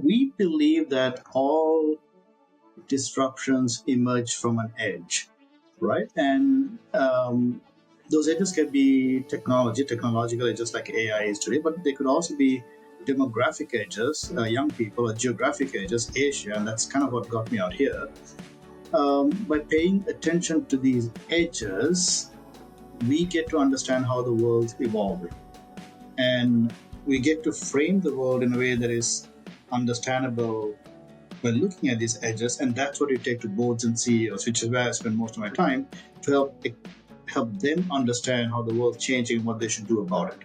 we believe that all disruptions emerge from an edge, right? And those edges can be technological edges like AI is today, but they could also be demographic edges, young people, or geographic edges, Asia, and that's kind of what got me out here. By paying attention to these edges, we get to understand how the world's evolving. And we get to frame the world in a way that is understandable when looking at these edges, and that's what you take to boards and CEOs, which is where I spend most of my time, to help them understand how the world's changing and what they should do about it.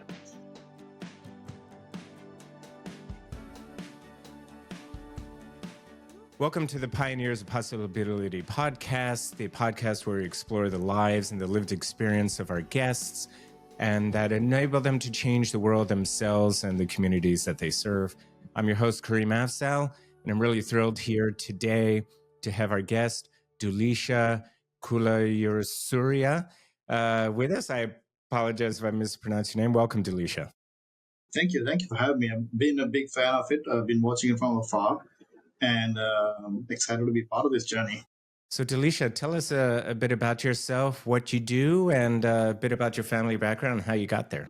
Welcome to the Pioneers of Possibility podcast, the podcast where we explore the lives and the lived experience of our guests and that enable them to change the world themselves and the communities that they serve. I'm your host, Kareem Afzal, and I'm really thrilled here today to have our guest, Duleesha Kulasooriya, with us. I apologize if I mispronounced your name. Welcome, Duleesha. Thank you for having me. I've been a big fan of it. I've been watching it from afar, and I'm excited to be part of this journey. So, Duleesha, tell us a bit about yourself, what you do, and a bit about your family background and how you got there.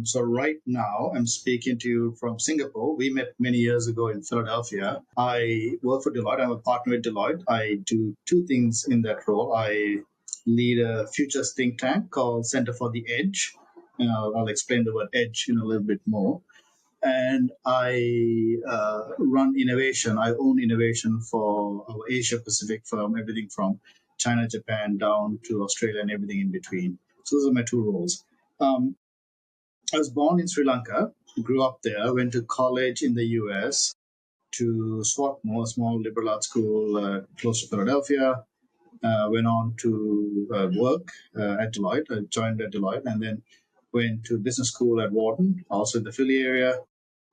So right now, I'm speaking to you from Singapore. We met many years ago in Philadelphia. I work for Deloitte. I'm a partner with Deloitte. I do two things in that role. I lead a futures think tank called Center for the Edge. I'll explain the word edge in a little bit more. And I run innovation. I own innovation for our Asia Pacific firm, everything from China, Japan, down to Australia and everything in between. So those are my two roles. I was born in Sri Lanka, grew up there, went to college in the US to Swarthmore, a small liberal arts school close to Philadelphia. Went on to work at Deloitte. I joined at Deloitte and then went to business school at Wharton, also in the Philly area.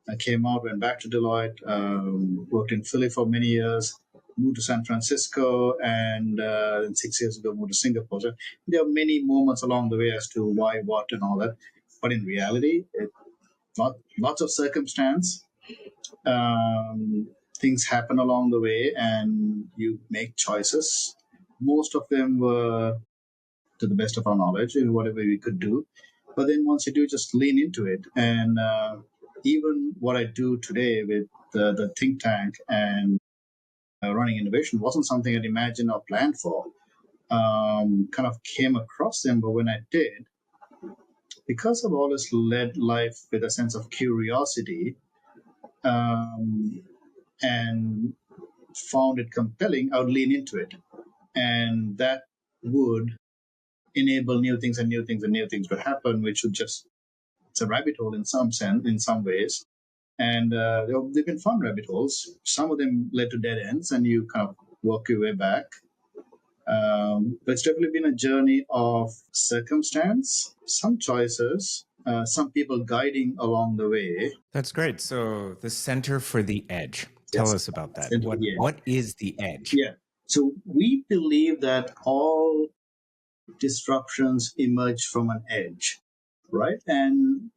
I came out, went back to Deloitte, worked in Philly for many years, moved to San Francisco, and then 6 years ago moved to Singapore. So there are many moments along the way as to why, what, and all that. But in reality, lots of circumstance. Things happen along the way, and you make choices. Most of them were, to the best of our knowledge, whatever we could do. But then once you do, just lean into it. And even what I do today with the think tank and running innovation wasn't something I'd imagined or planned for. Kind of came across them, but when I did, because I've always led life with a sense of curiosity and found it compelling, I would lean into it. And that would enable new things and new things and new things to happen, which would just, it's a rabbit hole in some sense, in some ways. And they've been fun rabbit holes. Some of them led to dead ends, and you kind of work your way back. But it's definitely been a journey of circumstance, some choices, some people guiding along the way. That's great. So the Center for the Edge. Tell us about that. What is the edge? Yeah. So we believe that all disruptions emerge from an edge, right? And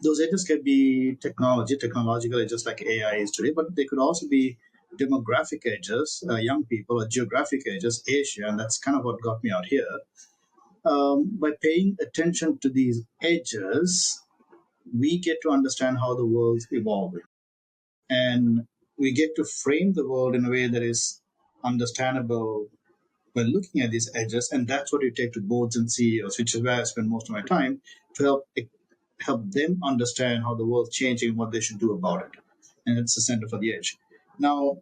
those edges can be technological edges like AI is today, but they could also be demographic edges, young people, or geographic edges, Asia, and that's kind of what got me out here. By paying attention to these edges, we get to understand how the world's evolving. And we get to frame the world in a way that is understandable when looking at these edges, and that's what you take to boards and CEOs, which is where I spend most of my time, to help them understand how the world's changing and what they should do about it. And it's the Center for the Edge. Now,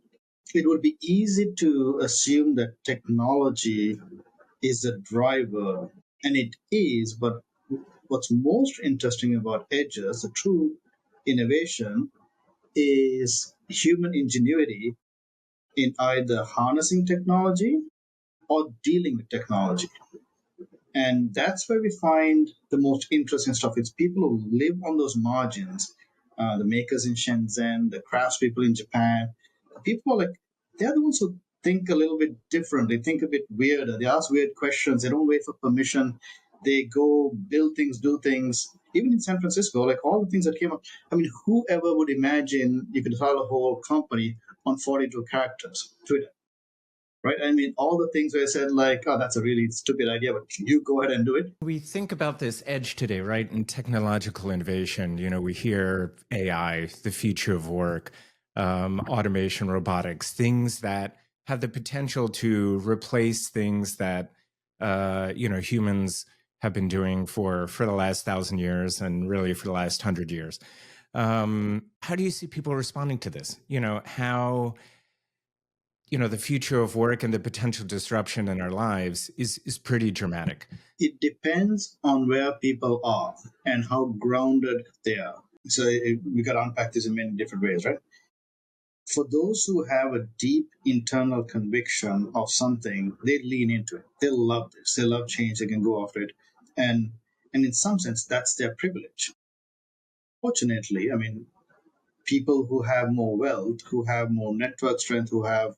it would be easy to assume that technology is the driver, and it is, but what's most interesting about edges, the true innovation, is human ingenuity in either harnessing technology or dealing with technology. And that's where we find the most interesting stuff. It's people who live on those margins, the makers in Shenzhen, the craftspeople in Japan. People are like, they're the ones who think a little bit different. They think a bit weirder. They ask weird questions. They don't wait for permission. They go build things, do things. Even in San Francisco, like all the things that came up. I mean, whoever would imagine you could start a whole company on 42 characters, Twitter, right? I mean, all the things where I said like, oh, that's a really stupid idea, but you go ahead and do it. We think about this edge today, right? In technological innovation, we hear AI, the future of work, automation, robotics, things that have the potential to replace things that humans have been doing for the last 1,000 years and really for the last 100 years. How do you see people responding to this? How the future of work and the potential disruption in our lives is pretty dramatic. It depends on where people are and how grounded they are. So we got to unpack this in many different ways, right? For those who have a deep internal conviction of something, they lean into it. They love this. They love change. They can go after it, and in some sense, that's their privilege. Fortunately, I mean, people who have more wealth, who have more network strength, who have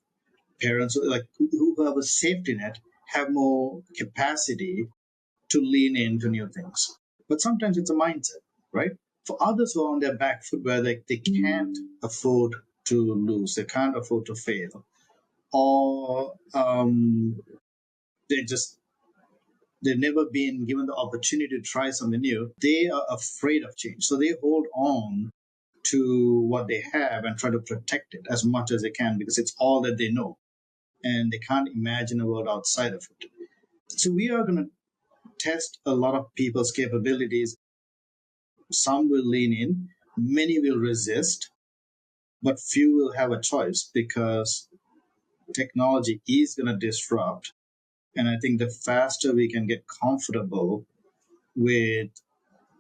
parents like who have a safety net, have more capacity to lean into new things. But sometimes it's a mindset, right? For others who are on their back foot where they can't afford to lose, they can't afford to fail, or they just they've never been given the opportunity to try something new, they are afraid of change. So they hold on to what they have and try to protect it as much as they can because it's all that they know and they can't imagine a world outside of it. So we are going to test a lot of people's capabilities. Some will lean in, many will resist, but few will have a choice because technology is going to disrupt. And I think the faster we can get comfortable with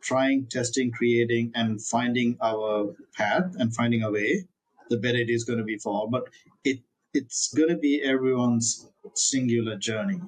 trying, testing, creating, and finding our path and finding a way, the better it is going to be for all. But it's going to be everyone's singular journey.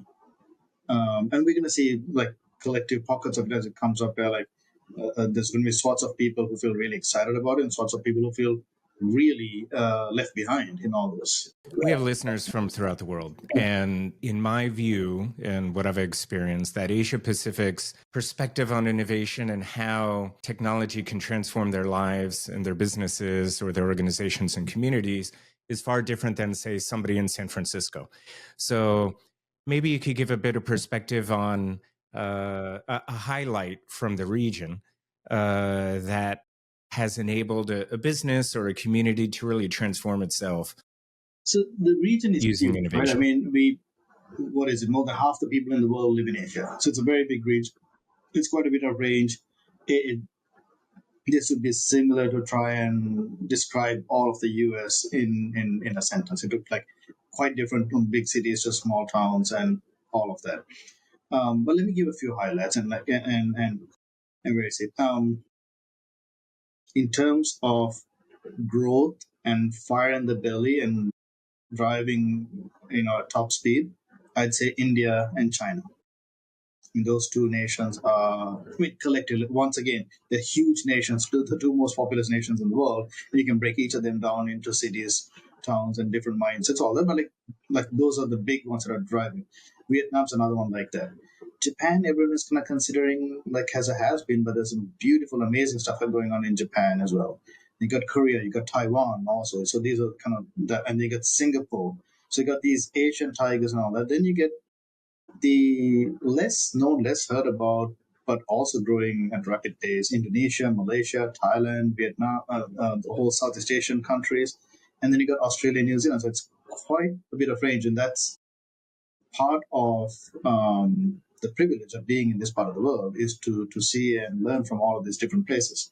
And we're going to see like collective pockets of it as it comes up where like there's going to be sorts of people who feel really excited about it and sorts of people who feel really left behind in all this. We have listeners from throughout the world. And in my view, and what I've experienced, that Asia Pacific's perspective on innovation and how technology can transform their lives and their businesses or their organizations and communities is far different than, say, somebody in San Francisco. So maybe you could give a bit of perspective on a highlight from the region that has enabled a business or a community to really transform itself. So the region is Using huge, right? I innovation. mean, what is it? More than half the people in the world live in Asia. So it's a very big region. It's quite a bit of range. This would be similar to try and describe all of the US in a sentence. It looked like quite different from big cities to small towns and all of that. But let me give a few highlights and where is it? In terms of growth and fire in the belly and driving, at top speed, I'd say India and China. Those two nations are, I mean, collectively, once again, they're huge nations, the two most populous nations in the world. And you can break each of them down into cities, towns, and different mindsets, all that. But like those are the big ones that are driving. Vietnam's another one like that. Japan, everyone is kind of considering like has been, but there's some beautiful, amazing stuff going on in Japan as well. You got Korea, you got Taiwan also. So these are kind of that, and you got Singapore. So you got these Asian tigers and all that. Then you get the less known, less heard about, but also growing at rapid pace, Indonesia, Malaysia, Thailand, Vietnam, the whole Southeast Asian countries. And then you got Australia, New Zealand. So it's quite a bit of range. And that's part of the privilege of being in this part of the world is to see and learn from all of these different places.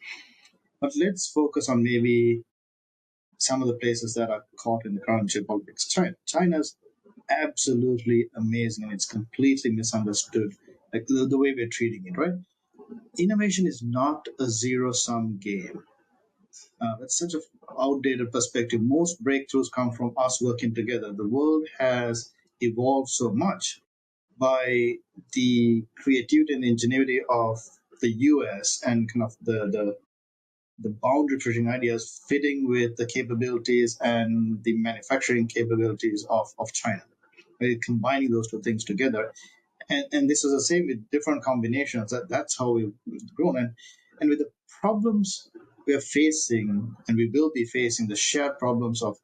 But let's focus on maybe some of the places that are caught in the current geopolitics. China's absolutely amazing and it's completely misunderstood, like the way we're treating it, right? Innovation is not a zero sum game. That's such an outdated perspective. Most breakthroughs come from us working together. The world has evolved so much by the creativity and ingenuity of the US and kind of the boundary pushing ideas fitting with the capabilities and the manufacturing capabilities of China. Right? Combining those two things together. And this is the same with different combinations. That's how we've grown. And with the problems we are facing, and we will be facing, the shared problems of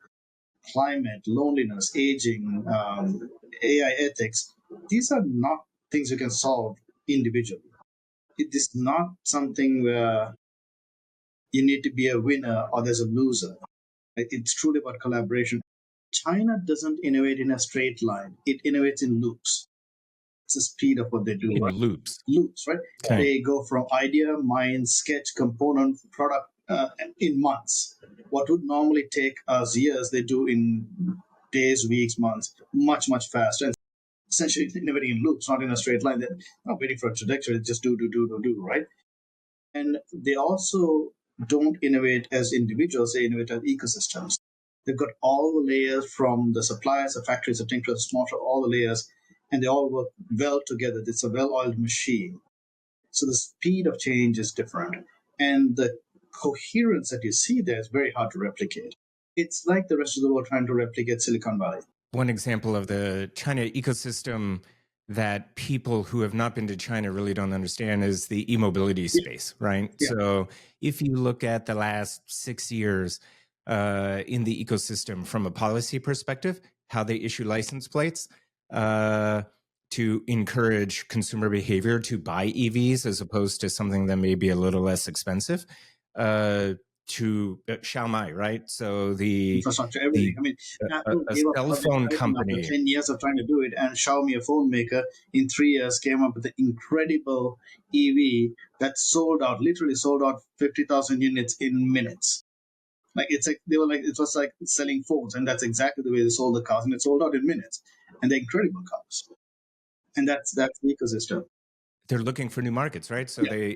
climate, loneliness, aging, AI ethics, these are not things you can solve individually. It is not something where you need to be a winner or there's a loser. It's truly about collaboration. China doesn't innovate in a straight line, it innovates in loops. It's the speed of what they do, In right? loops. Loops, right? Okay. They go from idea, mind, sketch, component, product in months. What would normally take us years, they do in days, weeks, months, much, much faster. And essentially innovating in loops, not in a straight line. They're not waiting for a trajectory, just do, right? And they also don't innovate as individuals, they innovate as ecosystems. They've got all the layers from the suppliers, the factories, the tinkers, the smarter, all the layers, and they all work well together. It's a well oiled machine. So the speed of change is different. And the coherence that you see there is very hard to replicate. It's like the rest of the world trying to replicate Silicon Valley. One example of the China ecosystem that people who have not been to China really don't understand is the e-mobility Yeah, space, right? yeah. So if you look at the last 6 years in the ecosystem from a policy perspective, how they issue license plates to encourage consumer behavior to buy EVs as opposed to something that may be a little less expensive, to Xiaomai, right? So Infrastructure, everything. the I mean, Apple a gave up cell on phone advertising after company. 10 years of trying to do it, and Xiaomi, a phone maker, in 3 years came up with an incredible EV that sold out, literally sold out 50,000 units in minutes. Like it's like they were like it was like selling phones, and that's exactly the way they sold the cars, and it sold out in minutes, and they're incredible cars, and that's the ecosystem. They're looking for new markets, right? So Yeah,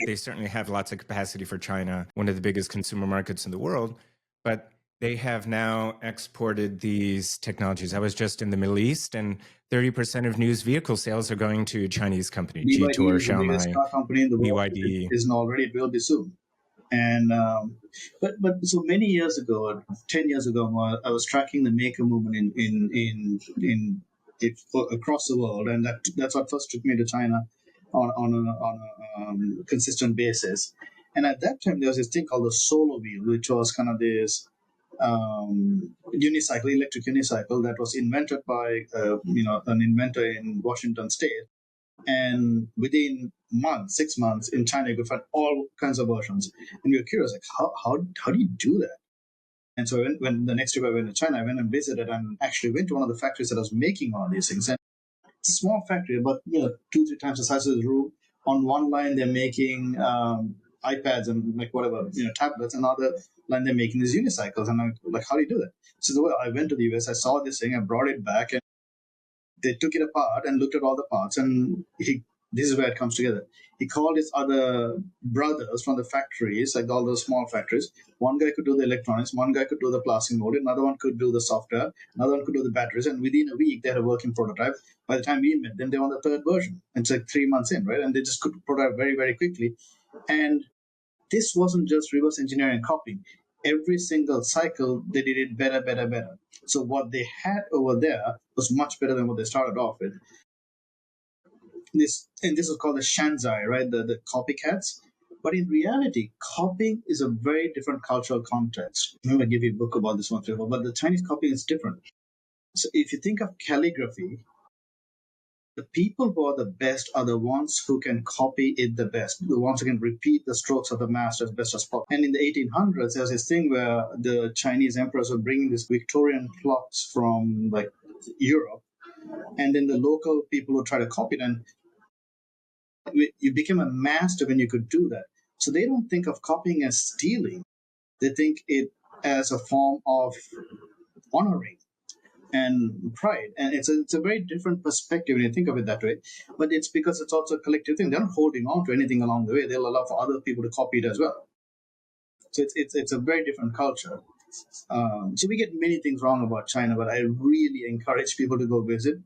they certainly have lots of capacity for China, one of the biggest consumer markets in the world, but they have now exported these technologies. I was just in the Middle East, and 30% of new vehicle sales are going to Chinese company, BYD G-Tour, is the biggest Xiaomai, car company in the world. It BYD. isn't already; it will be soon. And but so many years ago, 10 years ago, I was tracking the maker movement in it, across the world, and that's what first took me to China on a consistent basis. And at that time, there was this thing called the solo wheel, which was kind of this unicycle, electric unicycle that was invented by an inventor in Washington State, and within months, 6 months in China, you could find all kinds of versions. And we were curious, like, how do you do that? And so when the next trip I went to China, I went and visited and actually went to one of the factories that was making all these things. And it's a small factory, but 2, 3 times the size of the room. On one line, they're making iPads and like whatever, tablets. Another line, they're making these unicycles. And I'm like, how do you do that? So the way I went to the US, I saw this thing, I brought it back, and they took it apart and looked at all the parts, and this is where it comes together. He called his other brothers from the factories, like all those small factories. One guy could do the electronics, one guy could do the plastic molding, another one could do the software, another one could do the batteries, and within a week they had a working prototype. By the time we met them, they were on the third version. It's like 3 months in, right? And they just could prototype very, very quickly. And this wasn't just reverse engineering and copying. Every single cycle, they did it better, better, better. So what they had over there was much better than what they started off with. This is called the Shanzai, right? The copycats. But in reality, copying is a very different cultural context. I'm going to give you a book about this one, but the Chinese copying is different. So if you think of calligraphy, the people who are the best are the ones who can copy it the best, the ones who can repeat the strokes of the master as best as possible. And in the 1800s, there was this thing where the Chinese emperors were bringing these Victorian clocks from like Europe, and then the local people would try to copy it, and you became a master when you could do that. So they don't think of copying as stealing; they think it as a form of honoring and pride. And it's a very different perspective when you think of it that way. But it's because it's also a collective thing. They're not holding on to anything along the way. They'll allow for other people to copy it as well. So it's a very different culture. So we get many things wrong about China, but I really encourage people to go visit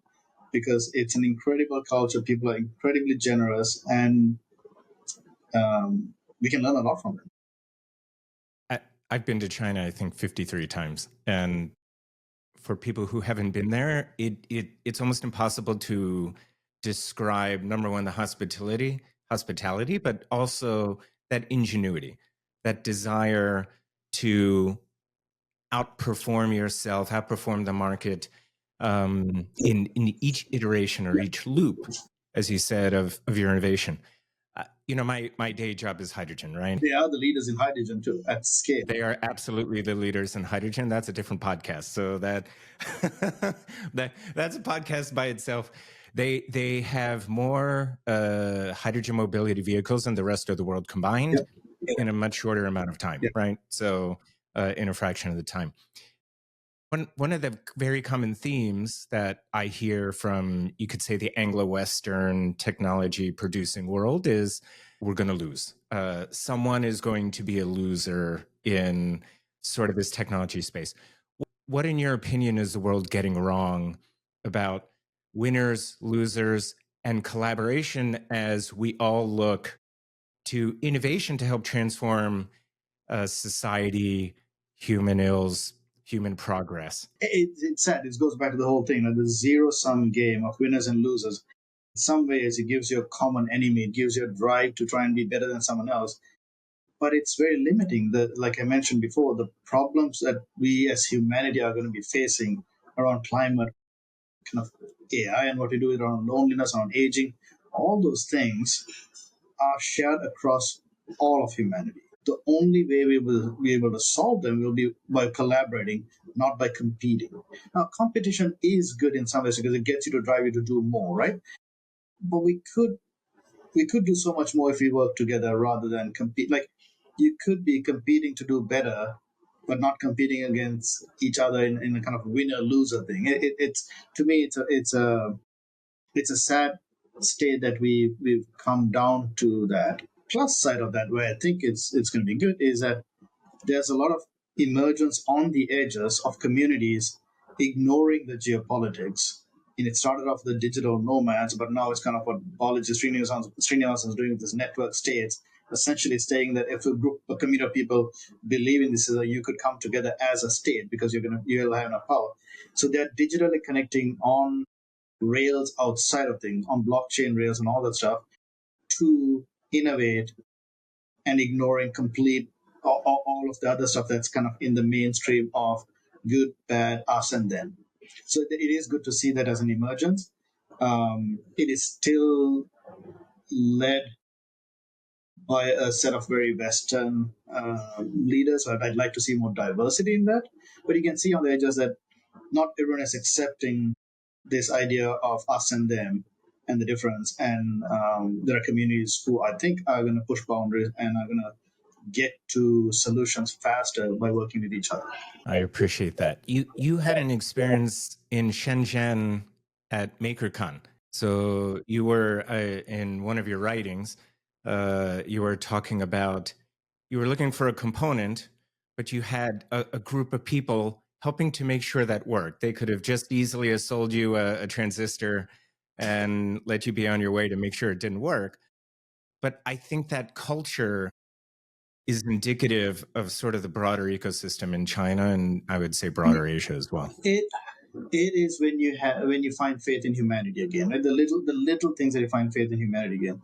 because it's an incredible culture. People are incredibly generous, and we can learn a lot from them. I've been to China, I think 53 times. And for people who haven't been there, it's almost impossible to describe, number one, the hospitality, but also that ingenuity, that desire to outperform yourself, outperform the market in each iteration or each loop, as you said, of your innovation. My day job is hydrogen, right? They are the leaders in hydrogen too, at scale. They are absolutely the leaders in hydrogen. That's a different podcast. So that's a podcast by itself. They have more hydrogen mobility vehicles than the rest of the world combined in a much shorter amount of time, Yeah. right? So in a fraction of the time. One of the very common themes that I hear from, you could say, the Anglo-Western technology producing world is we're going to lose. Someone is going to be a loser in sort of this technology space. What, in your opinion, is the world getting wrong about winners, losers, and collaboration as we all look to innovation to help transform society, human ills, human progress? It's sad. It goes back to the whole thing, the zero sum game of winners and losers. In some ways, it gives you a common enemy. It gives you a drive to try and be better than someone else. But it's very limiting. Like I mentioned before, the problems that we as humanity are going to be facing around climate, kind of AI, and what we do around loneliness, around aging, all those things are shared across all of humanity. The only way we will be able to solve them will be by collaborating, not by competing. Now, competition is good in some ways because it gets you to drive you to do more, right? But we could do so much more if we work together rather than compete. Like you could be competing to do better, but not competing against each other in a kind of winner loser thing. It's to me, it's a sad state that we've come down to that. Plus side of that, where I think it's going to be good, is that there's a lot of emergence on the edges of communities ignoring the geopolitics. And it started off the digital nomads, but now it's kind of what Balaji Srinivasan is doing with this network states, essentially saying that if a community of people believe in this, you could come together as a state because you'll have enough power. So they're digitally connecting on rails outside of things, on blockchain rails and all that stuff, to innovate and ignoring complete all of the other stuff that's kind of in the mainstream of good, bad, us, and them. So it is good to see that as an emergence. It is still led by a set of very Western leaders. I'd like to see more diversity in that. But you can see on the edges that not everyone is accepting this idea of us and them and the difference. And there are communities who I think are going to push boundaries and are going to get to solutions faster by working with each other. I appreciate that. You had an experience in Shenzhen at MakerCon. So you were in one of your writings, you were talking about you were looking for a component, but you had a group of people helping to make sure that worked. They could have just easily have sold you a transistor and let you be on your way to make sure it didn't work. But I think that culture is indicative of sort of the broader ecosystem in China, and I would say broader Asia as well. It is when you find faith in humanity again, right? The little things that you find faith in humanity again.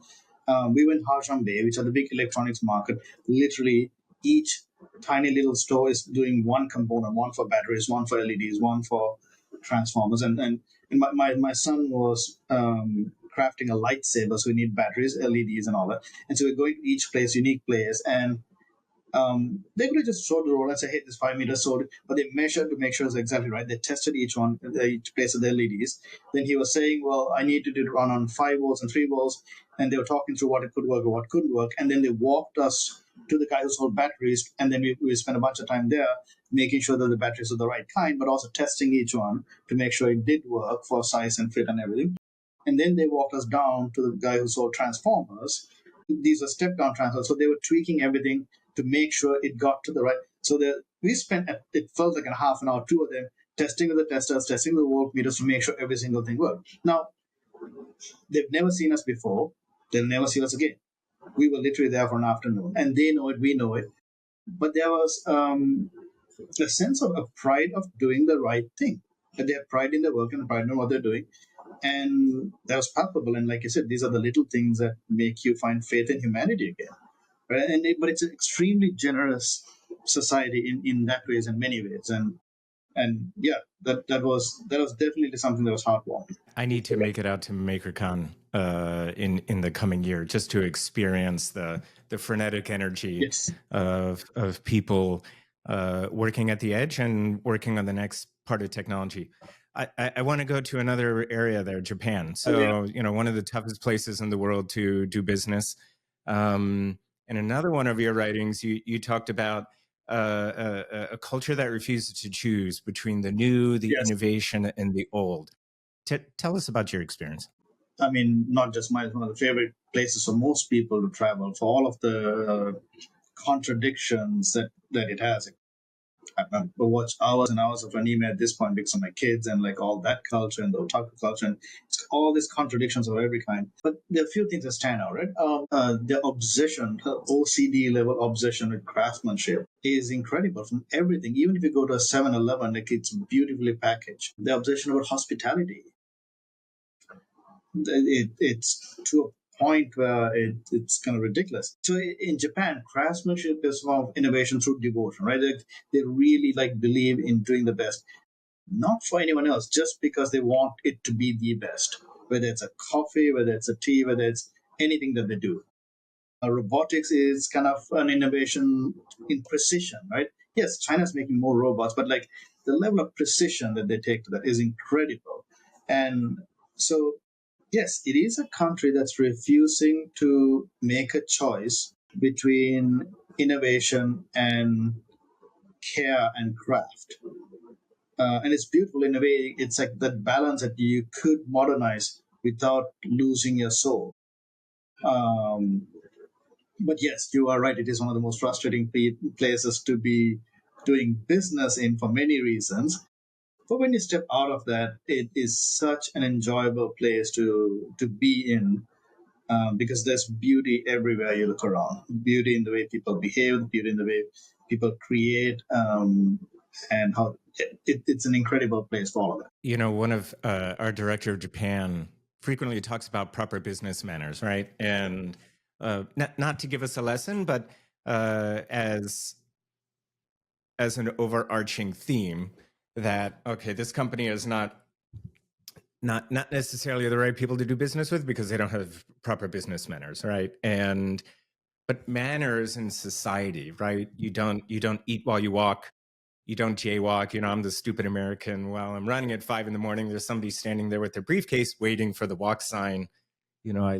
We went Bay, which are the big electronics market. Literally, each tiny little store is doing one component: one for batteries, one for LEDs, one for transformers. And my son was crafting a lightsaber, so we need batteries, LEDs, and all that. And so we're going to each place, unique place, and they could have just showed the roll and say, hey, this 5 meters sold, but they measured to make sure it's exactly right. They tested each one, each place of the LEDs. Then he was saying, well, I need to do it run on 5 volts and 3 volts. And they were talking through what it could work or what couldn't work. And then they walked us to the guy who sold batteries. And then we spent a bunch of time there making sure that the batteries are the right kind, but also testing each one to make sure it did work for size and fit and everything. And then they walked us down to the guy who sold transformers. These are step down transformers. So they were tweaking everything to make sure it got to the right. So we spent, it felt like a half an hour, two of them, testing with the testers, testing the voltmeters to make sure every single thing worked. Now, they've never seen us before. They'll never see us again. We were literally there for an afternoon, and they know it, we know it. But there was a sense of a pride of doing the right thing. That they have pride in their work and pride in what they're doing. And that was palpable. And like you said, these are the little things that make you find faith in humanity again, right? But it's an extremely generous society in that ways, in many ways. And yeah, that was definitely something that was heartwarming. I need to make it out to MakerCon in the coming year just to experience the frenetic energy Yes. of people working at the edge and working on the next part of technology. I want to go to another area there, Japan. Oh, yeah. So, one of the toughest places in the world to do business. In another one of your writings, you talked about a culture that refuses to choose between the new, the Yes. innovation, and the old. Tell us about your experience. I mean, not just mine, it's one of the favorite places for most people to travel for all of the contradictions that it has. I remember watch hours and hours of anime at this point because of my kids and like all that culture and the otaku culture and it's all these contradictions of every kind. But there are a few things that stand out, right? The obsession, the OCD level obsession with craftsmanship is incredible from everything. Even if you go to a 7-Eleven, like it's beautifully packaged. The obsession about hospitality, it's to a point where it's kind of ridiculous. So in Japan, craftsmanship is one of innovation through devotion, right? They really like believe in doing the best, not for anyone else, just because they want it to be the best. Whether it's a coffee, whether it's a tea, whether it's anything that they do. Robotics is kind of an innovation in precision, right? Yes, China's making more robots, but like the level of precision that they take to that is incredible. And so yes, it is a country that's refusing to make a choice between innovation and care and craft. And it's beautiful in a way. It's like that balance that you could modernize without losing your soul. Um, but yes, you are right. It is one of the most frustrating places to be doing business in for many reasons. But when you step out of that, it is such an enjoyable place to be in, because there's beauty everywhere you look around. Beauty in the way people behave, beauty in the way people create, and how it's an incredible place for all of that. One of our director of Japan frequently talks about proper business manners, right? And not to give us a lesson, but as an overarching theme that okay, this company is not necessarily the right people to do business with because they don't have proper business manners, right? But manners in society, right? You don't eat while you walk. You don't jaywalk. I'm the stupid American. While I'm running at 5 a.m, there's somebody standing there with their briefcase waiting for the walk sign. I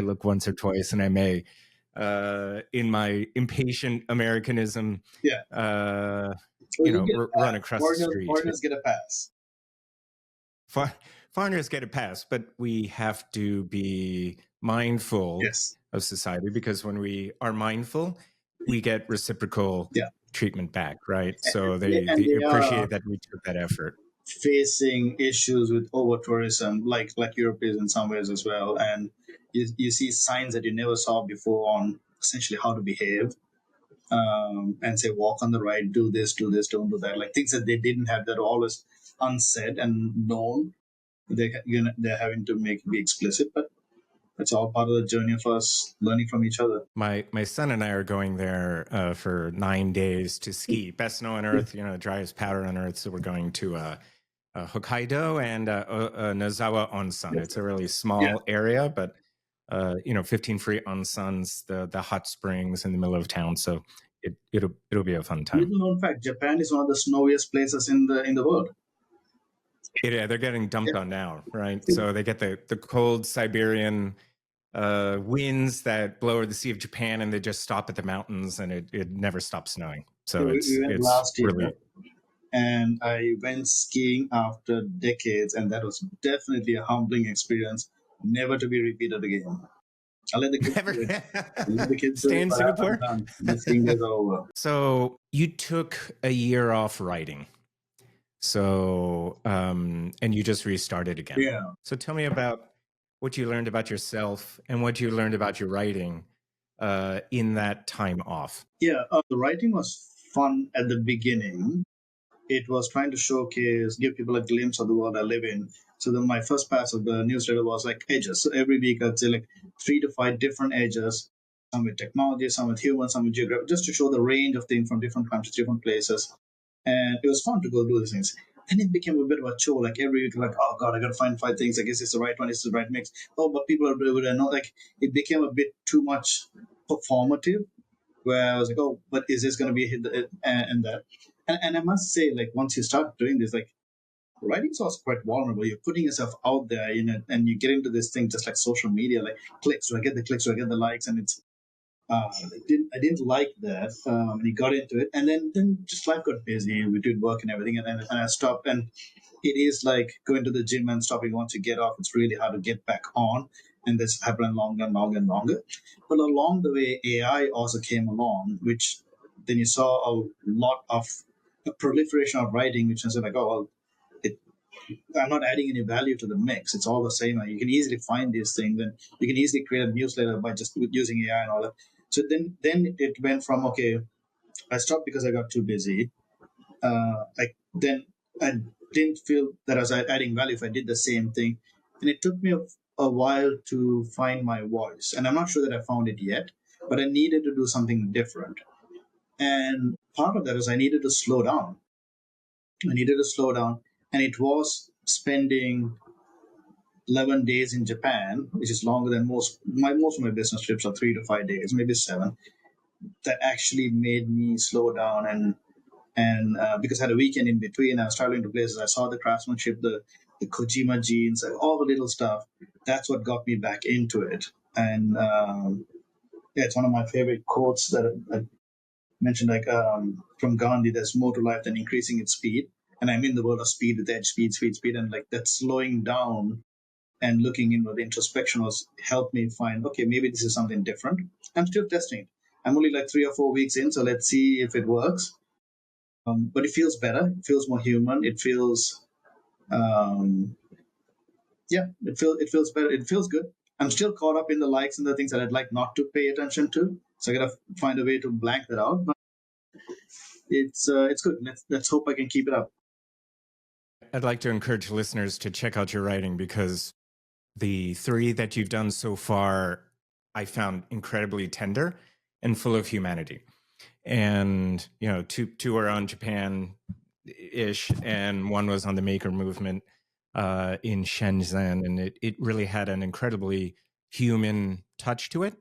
look once or twice, and I may, in my impatient Americanism, Yeah. So you get run across the street. Foreigners get a pass. Foreigners get a pass, but we have to be mindful Yes. of society because when we are mindful, we get reciprocal treatment back, right? So they appreciate that we took that effort. Facing issues with over tourism, like Europe is in some ways as well, and you see signs that you never saw before on essentially how to behave, and say walk on the right, do this, don't do that, like things that they didn't have that are always unsaid and known. They're having to be explicit, but it's all part of the journey of us learning from each other. My son and I are going there for 9 days to ski. Best snow on earth, driest powder on earth. So we're going to Hokkaido and Nozawa Onsen. It's a really small area, but 15 free onsens, the hot springs in the middle of town. So it'll be a fun time. Little known fact: Japan is one of the snowiest places in the world. Yeah, they're getting dumped on now, right? So they get the cold Siberian winds that blow over the Sea of Japan, and they just stop at the mountains, and it never stops snowing. So we went it's last year, really. And I went skiing after decades, and that was definitely a humbling experience, never to be repeated again. I'll let the kids do it. Let the kids Stay in Singapore. The skiing days are over. So you took a year off writing. So and you just restarted again. Yeah. So tell me about what you learned about yourself and what you learned about your writing in that time off. Yeah, the writing was fun at the beginning. It was trying to give people a glimpse of the world I live in. So then my first pass of the newsletter was like edges. So every week I'd say like 3 to 5 different edges, some with technology, some with humans, some with geography, just to show the range of things from different countries, different places. And it was fun to go do these things. Then it became a bit of a chore. Like every week, like, oh god, I gotta find 5 things. I guess it's the right one. It's the right mix. Oh, but people are doing it. Like it became a bit too much performative. Where I was like, oh, but is this gonna be hit and that? And I must say, like once you start doing this, like writing is also quite vulnerable. You're putting yourself out there, and you get into this thing just like social media, like clicks. Do I get the clicks? Do I get the likes? And it's I didn't like that. And he got into it, and then just life got busy. We did work and everything, and I stopped. And it is like going to the gym and stopping once you get off. It's really hard to get back on, and this happened longer and longer and longer. But along the way, AI also came along, which then you saw a lot of a proliferation of writing, which is like, oh well, it, I'm not adding any value to the mix. It's all the same. You can easily find these things, and you can easily create a newsletter by just using AI and all that. So then it went from okay, I stopped because I got too busy. I didn't feel that I was adding value if I did the same thing, and it took me a while to find my voice. And I'm not sure that I found it yet, but I needed to do something different. And part of that is I needed to slow down. I needed to slow down, and it was spending 11 days in Japan, which is longer than most of my business trips are 3 to 5 days, maybe 7. That actually made me slow down and because I had a weekend in between, I was traveling to places. I saw the craftsmanship, the Kojima jeans, all the little stuff. That's what got me back into it. And yeah, it's one of my favorite quotes that I mentioned, like from Gandhi. There's more to life than increasing its speed. And I'm in the world of speed with edge, speed, speed, speed, and like that slowing down and looking inward, introspection was helped me find okay, maybe this is something different. I'm still testing it. I'm only like 3 or 4 weeks in, so let's see if it works. But it feels better. It feels more human. It feels yeah, it feels better. It feels good. I'm still caught up in the likes and the things that I'd like not to pay attention to. So I gotta find a way to blank that out. But it's good. Let's hope I can keep it up. I'd like to encourage listeners to check out your writing because the 3 that you've done so far, I found incredibly tender and full of humanity. And, 2 are on Japan ish, and 1 was on the maker movement in Shenzhen. And it really had an incredibly human touch to it.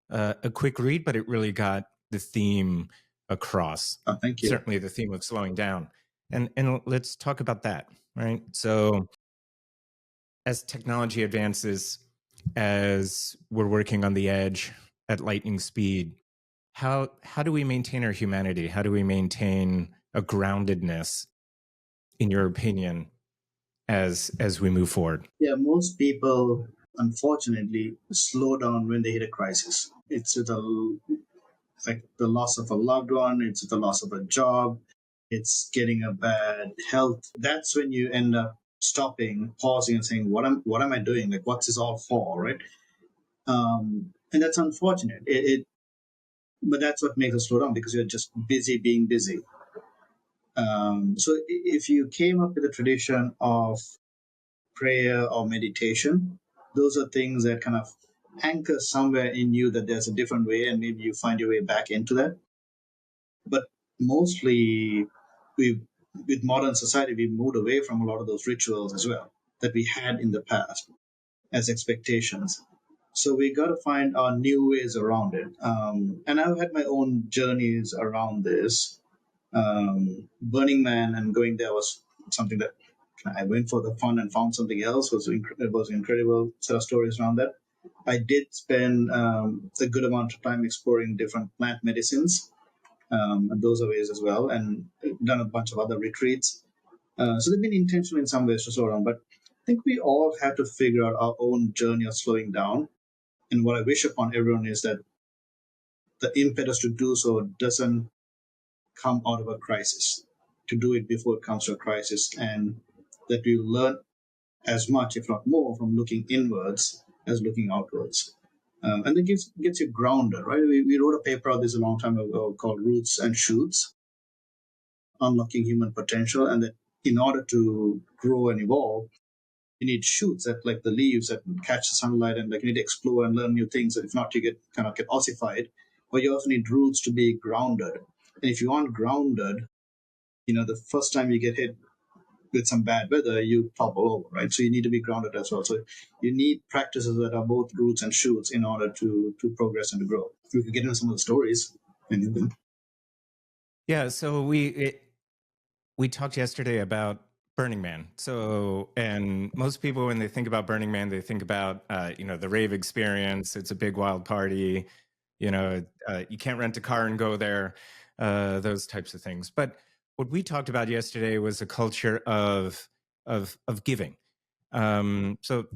A quick read, but it really got the theme across. Oh, thank you. Certainly the theme of slowing down. And let's talk about that, right? So as technology advances, as we're working on the edge at lightning speed, how do we maintain our humanity? How do we maintain a groundedness, in your opinion, as we move forward? Yeah, most people unfortunately slow down when they hit a crisis. It's like the loss of a loved one. It's the loss of a job. It's getting a bad health. That's when you end up stopping, pausing, and saying, "What am I doing? Like, what's this all for?" Right? And that's unfortunate. But that's what makes us slow down because you're just busy being busy. So if you came up with a tradition of prayer or meditation, those are things that kind of anchor somewhere in you that there's a different way, and maybe you find your way back into that. But mostly, we with modern society, we moved away from a lot of those rituals as well that we had in the past as expectations. So we got to find our new ways around it. And I've had my own journeys around this. Burning Man and going there was something that I went for the fun and found something else. It was an incredible set of stories around that. I did spend a good amount of time exploring different plant medicines and those are ways as well, and done a bunch of other retreats. So they've been intentional in some ways to slow down, but I think we all have to figure out our own journey of slowing down. And what I wish upon everyone is that the impetus to do so doesn't come out of a crisis, to do it before it comes to a crisis, and that we learn as much, if not more, from looking inwards as looking outwards. And that gets you grounded, right? We wrote a paper on this a long time ago called Roots and Shoots, Unlocking Human Potential, and that in order to grow and evolve, You need shoots that like the leaves that catch the sunlight, and like you need to explore and learn new things. If not, you get ossified. Or you also need roots to be grounded. And if you aren't grounded, the first time you get hit with some bad weather, you topple over, right? So you need to be grounded as well. So you need practices that are both roots and shoots in order to progress and to grow. If we could get into some of the stories, anything. Yeah, so we talked yesterday about Burning Man. So, and most people, when they think about Burning Man, they think about, the rave experience. It's a big wild party. You can't rent a car and go there, those types of things. But what we talked about yesterday was a culture of giving. So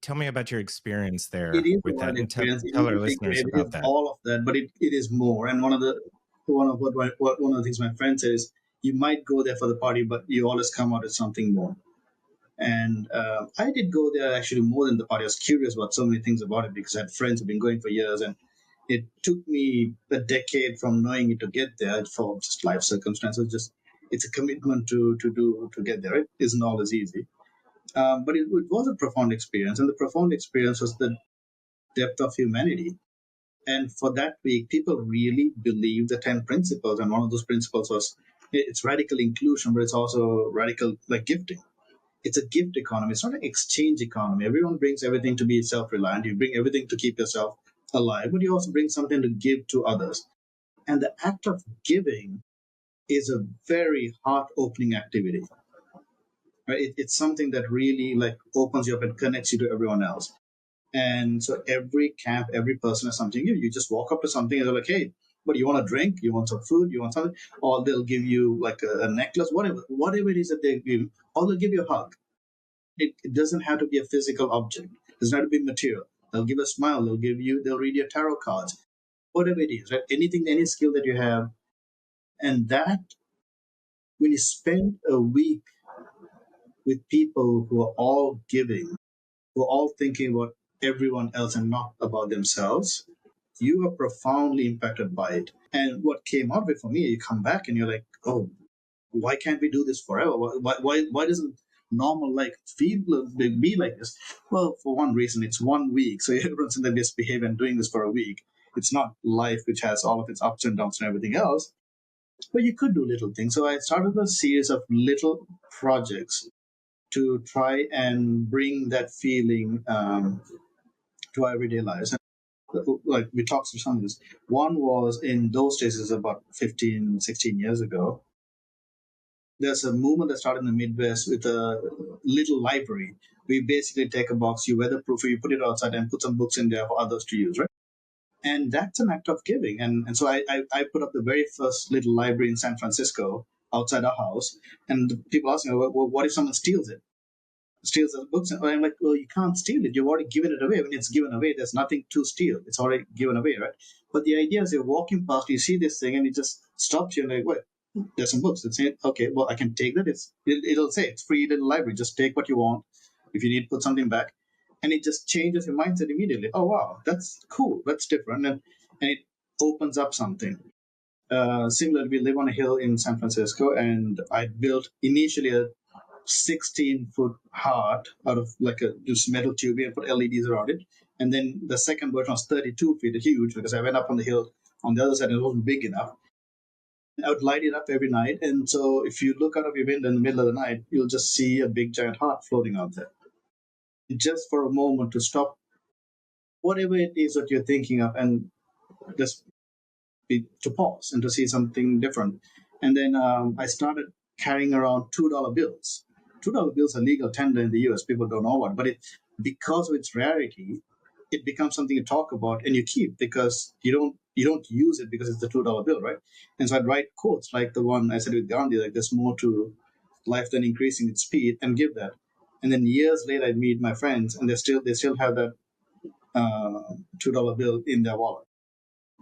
tell me about your experience It there is a with that, wild and experience. tell our You think listeners it is about that. all of that, but it is more. And one of the things my friend says, you might go there for the party, but you always come out with something more. And I did go there actually more than the party. I was curious about so many things about it because I had friends who've been going for years, and it took me a decade from knowing it to get there for just life circumstances. Just it's a commitment to get there. It isn't always easy, but it was a profound experience, and the profound experience was the depth of humanity. And for that week, people really believe the 10 principles. And one of those principles was it's radical inclusion, but it's also radical like gifting. It's a gift economy. It's not an exchange economy. Everyone brings everything to be self-reliant. You bring everything to keep yourself alive, but you also bring something to give to others. And the act of giving is a very heart-opening activity. Right? It's something that really like opens you up and connects you to everyone else. And so every camp, every person has something to give. You just walk up to something and they're like, hey, what do you want a drink? You want some food? You want something? Or they'll give you like a necklace, whatever it is that they give, or they'll give you a hug. It doesn't have to be a physical object. It doesn't have to be material. They'll give a smile. They'll read your tarot cards, whatever it is, right? Anything, any skill that you have. And that, when you spend a week with people who are all giving, who are all thinking about everyone else and not about themselves, you are profoundly impacted by it. And what came out of it for me, you come back and you're like, oh, why can't we do this forever? Why doesn't normal like feel be like this? Well, for one reason, it's 1 week, so everyone's in their best behavior and doing this for a week. It's not life, which has all of its ups and downs and everything else. But you could do little things. So I started a series of little projects to try and bring that feeling to our everyday lives. Like we talked through some of this. One was in those days, is about 15, 16 years ago. There's a movement that started in the Midwest with a little library. We basically take a box, you weatherproof it, you put it outside and put some books in there for others to use, right? And that's an act of giving. And so I put up the very first little library in San Francisco outside our house. And people ask me, well, what if someone steals the books? And I'm like, well, you can't steal it. You've already given it away. When it's given away, there's nothing to steal. It's already given away, right? But the idea is you're walking past, you see this thing, and it just stops you and like, wait, there's some books. It's saying, okay, well, I can take that. It'll say it's free little library. Just take what you want. If you need, put something back, and it just changes your mindset immediately. Oh wow, that's cool. That's different, and it opens up something. Similarly, we live on a hill in San Francisco, and I built initially a 16-foot heart out of like a just metal tubing and put LEDs around it. And then the second version was 32 feet, huge, because I went up on the hill on the other side and it wasn't big enough. I would light it up every night. And so if you look out of your window in the middle of the night, you'll just see a big giant heart floating out there. Just for a moment to stop whatever it is that you're thinking of and just to pause and to see something different. And then I started carrying around $2 bills. $2 bills are legal tender in the US. People don't know what, but because of its rarity, it becomes something you talk about and you keep because you don't use it because it's the $2 bill, right? And so I'd write quotes like the one I said with Gandhi, like there's more to life than increasing its speed, and give that. And then years later, I meet my friends, and they still have that $2 bill in their wallet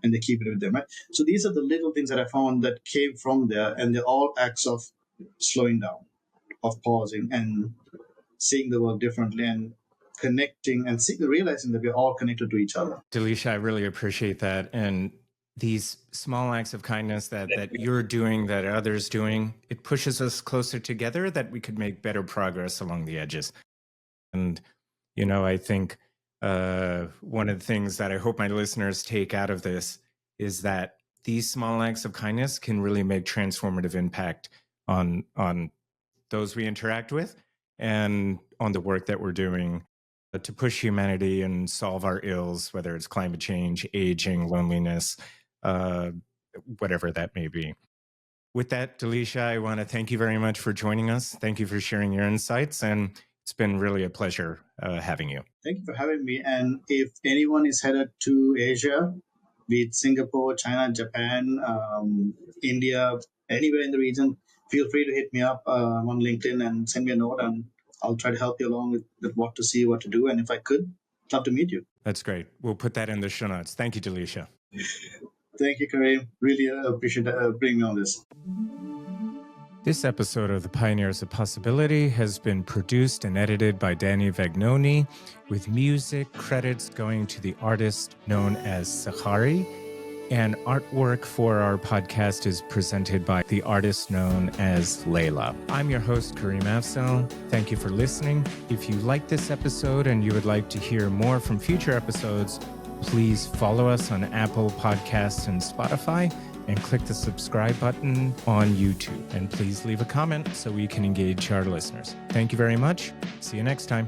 and they keep it with them, right? So these are the little things that I found that came from there, and they're all acts of slowing down, of pausing, and seeing the world differently, and connecting, and realizing that we're all connected to each other. Delisha, I really appreciate that. And these small acts of kindness that you're doing, that others doing, it pushes us closer together that we could make better progress along the edges. And, I think one of the things that I hope my listeners take out of this is that these small acts of kindness can really make transformative impact on those we interact with and on the work that we're doing to push humanity and solve our ills, whether it's climate change, aging, loneliness, uh, whatever that may be. With that, Duleesha, I want to thank you very much for joining us. Thank you for sharing your insights, and it's been really a pleasure having you. Thank you for having me. And if anyone is headed to Asia, be it Singapore, China, Japan, India, anywhere in the region, feel free to hit me up on LinkedIn and send me a note, and I'll try to help you along with what to see, what to do. And if I could, love to meet you. That's great. We'll put that in the show notes. Thank you, Duleesha. Thank you, Kareem. Really appreciate bringing me on this. This episode of The Pioneers of Possibility has been produced and edited by Danny Vagnoni, with music credits going to the artist known as Sahari, and artwork for our podcast is presented by the artist known as Layla. I'm your host, Kareem Afzal. Thank you for listening. If you like this episode and you would like to hear more from future episodes, please follow us on Apple Podcasts and Spotify, and click the subscribe button on YouTube. And please leave a comment so we can engage our listeners. Thank you very much. See you next time.